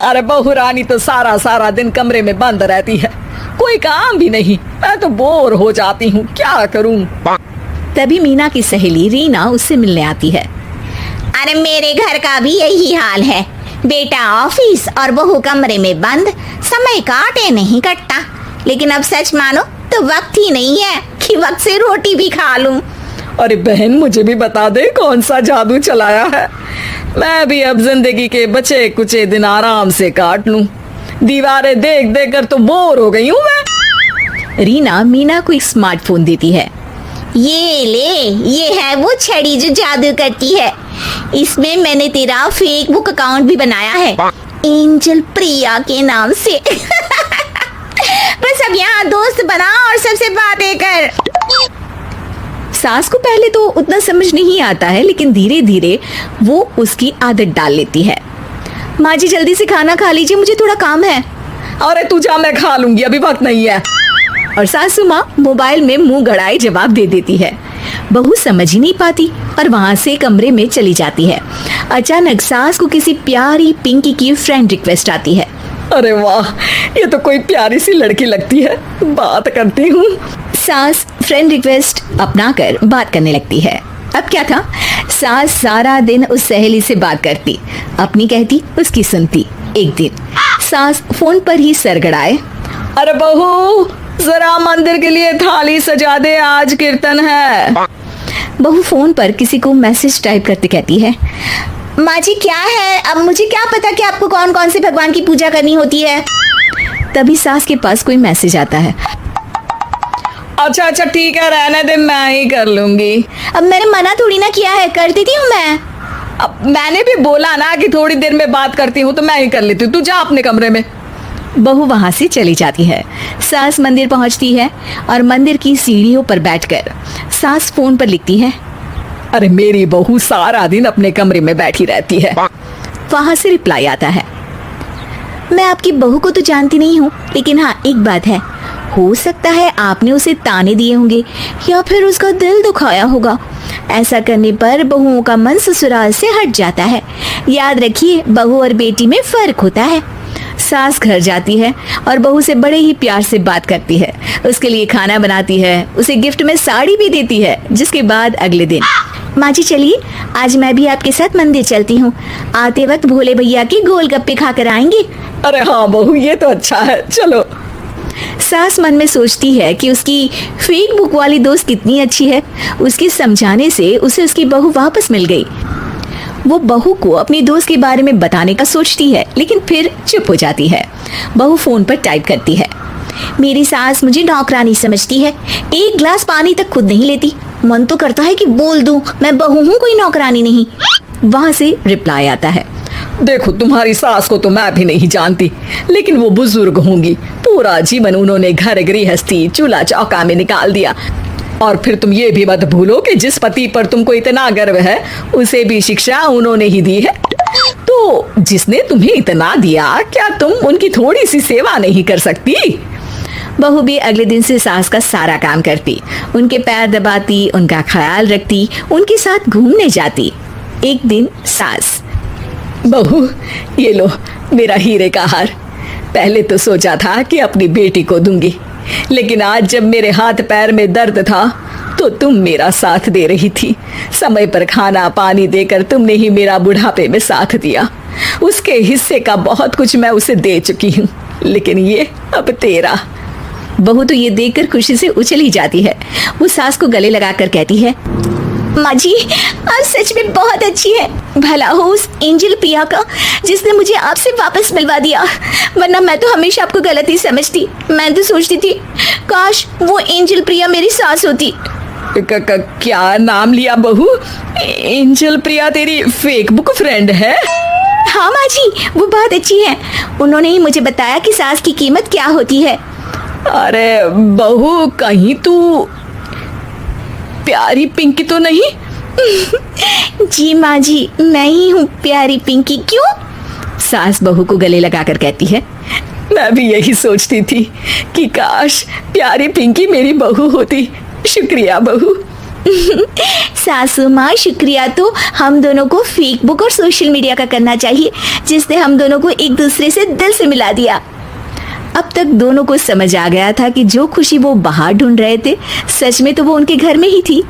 अरे बहू रानी तो सारा सारा दिन कमरे में बंद रहती है, कोई काम भी नहीं। मैं तो बोर हो जाती हूँ, क्या करूँ। तभी मीना की सहेली रीना उससे मिलने आती है। अरे मेरे घर का भी यही हाल है, बेटा ऑफिस और बहू कमरे में बंद, समय काटे नहीं कटता। लेकिन अब सच मानो तो वक्त ही नहीं है कि वक्त से रोटी भी खा लूं। अरे बहन, मुझे भी बता दे कौन सा जादू चलाया है। मैं भी अब जिंदगी के बचे कुचे दिन आराम से काट लूं। दीवारें देख देख कर तो बोर हो गई हूँ मैं। रीना मीना को एक स्मार्टफोन देती है। ये ले, ये है वो छड़ी जो जादू करती है। इसमें मैंने तेरा फेसबुक अकाउंट भी बनाया है, एंजल प्रिया के नाम से। बस अब यहाँ दोस्त बना और सबसे बातें कर। सास को पहले तो उतना समझ नहीं आता है, लेकिन धीरे धीरे वो उसकी आदत डाल लेती है। माँ जी जल्दी से खाना खा लीजिए, मुझे थोड़ा काम है। अरे तू जा, मैं खा लूंगी, अभी वक्त नहीं है। और सासू माँ मोबाइल में मुंह गड़ाए जवाब दे देती है। बहू समझ ही नहीं पाती और वहां से कमरे में चली जाती है। अचानक सास को किसी प्यारी पिंकी की फ्रेंड रिक्वेस्ट आती है। अरे वाह, ये तो कोई प्यारी सी लड़की लगती है, बात करती हूँ। सास फ्रेंड रिक्वेस्ट अपनाकर बात करने लगती है। अब क्या था, सास सारा दिन उस सहेली से बात करती, अपनी कहती, उसकी सुनती। एक दिन सास फोन पर ही सरगड़ाए, अरे बहू जरा मंदिर के लिए थाली सजा दे, आज कीर्तन है। बहू फोन पर किसी को मैसेज टाइप करते कहती है, माँ जी क्या है, अब मुझे क्या पता कि आपको कौन कौन से भगवान की पूजा करनी होती है। तभी सास के पास कोई मैसेज आता है। अच्छा अच्छा ठीक है, रहने दे, मैं ही कर लूंगी। अब मैंने मना थोड़ी ना किया है, कर देती हूँ मैं। अब मैंने भी बोला ना कि थोड़ी देर में बात करती हूँ, तो मैं ही कर लेती हूँ, तू जा अपने कमरे में। बहू वहां से चली जाती है। सास मंदिर पहुंचती है और मंदिर की सीढ़ियों पर बैठकर सास फोन पर लिखती है, अरे मेरी बहू सारा दिन अपने कमरे में बैठी रहती है। वहां से रिप्लाई आता है, मैं आपकी बहू को तो जानती नहीं हूँ, लेकिन हाँ एक बात है, हो सकता है आपने उसे ताने दिए होंगे या फिर उसका दिल दुखाया होगा। ऐसा करने पर बहुओं का मन ससुराल से हट जाता है। याद रखिए, बहू और बेटी में फर्क होता है। सास घर जाती है और बहू से बड़े ही प्यार से बात करती है, उसके लिए खाना बनाती है, उसे गिफ्ट में साड़ी भी देती है। जिसके बाद अगले दिन, माँ जी चलिए, आज मैं भी आपके साथ मंदिर चलती हूँ, आते वक्त भोले भैया के गोलगप्पे खाकर आएंगे। अरे हाँ बहू, ये तो अच्छा है, चलो। सास मन में सोचती है कि उसकी फेसबुक वाली दोस्त कितनी अच्छी है। उसके समझाने से उसे उसकी बहू वापस मिल गई। वो बहू को अपनी दोस्त के बारे में बताने का सोचती है, लेकिन फिर चुप हो जाती है। बहू फोन पर टाइप करती है, मेरी सास मुझे नौकरानी समझती है, एक गिलास पानी तक खुद नहीं लेती। मन तो करता है कि बोल दूं, मैं बहू हूँ, कोई नौकरानी नहीं। वहाँ से रिप्लाई आता है, देखो तुम्हारी सास को तो मैं भी नहीं जानती, लेकिन वो बुजुर्ग होंगी, पूरा जीवन उन्होंने घर गृहस्थी चूल्हा चौका में निकाल दिया। और फिर तुम ये भी मत भूलो कि जिस पति पर तुमको इतना गर्व है, उसे भी शिक्षा उन्होंने ही दी है। तो जिसने तुम्हें इतना दिया, क्या तुम उनकी थोड़ी सी सेवा नहीं कर सकती? बहू भी अगले दिन से सास का सारा काम करती, उनके पैर दबाती, उनका ख्याल रखती, उनके साथ घूमने जाती। एक दिन सास, बहू ये लो मेरा हीरे का हार। पहले तो सोचा था कि अपनी बेटी को दूंगी, लेकिन आज जब मेरे हाथ पैर में दर्द था तो तुम मेरा साथ दे रही थी। समय पर खाना पानी देकर तुमने ही मेरा बुढ़ापे में साथ दिया। उसके हिस्से का बहुत कुछ मैं उसे दे चुकी हूँ, लेकिन ये अब तेरा। बहू तो ये देखकर खुशी से उछल ही जाती है। वो सास को गले लगाकर कहती है, माँ जी आप सच में बहुत अच्छी है। भला हो उस एंजल प्रिया का जिसने मुझे आपसे वापस मिलवा दिया, वरना मैं तो हमेशा आपको गलत ही समझती। मैं तो सोचती थी काश वो एंजल प्रिया मेरी सास होती। क्या नाम लिया बहू? एंजल प्रिया तेरी फेसबुक फ्रेंड है? हाँ माँ जी, वो बहुत अच्छी है। उन्होंने ही मुझे बताया कि सास की कीमत क्या होती है। अरे बहू, कहीं तू प्यारी पिंकी तो नहीं? जी माँ जी, मैं ही हूँ प्यारी पिंकी। क्यों? सास बहू को गले लगाकर कहती है, मैं भी यही सोचती थी कि काश प्यारी पिंकी मेरी बहू होती। शुक्रिया बहू। सासू माँ, शुक्रिया तो हम दोनों को फेक बुक और सोशल मीडिया का करना चाहिए, जिसने हम दोनों को एक दूसरे से दिल से मिला दिया। अब तक दोनों को समझ आ गया था कि जो खुशी वो बाहर ढूंढ रहे थे, सच में तो वो उनके घर में ही थी।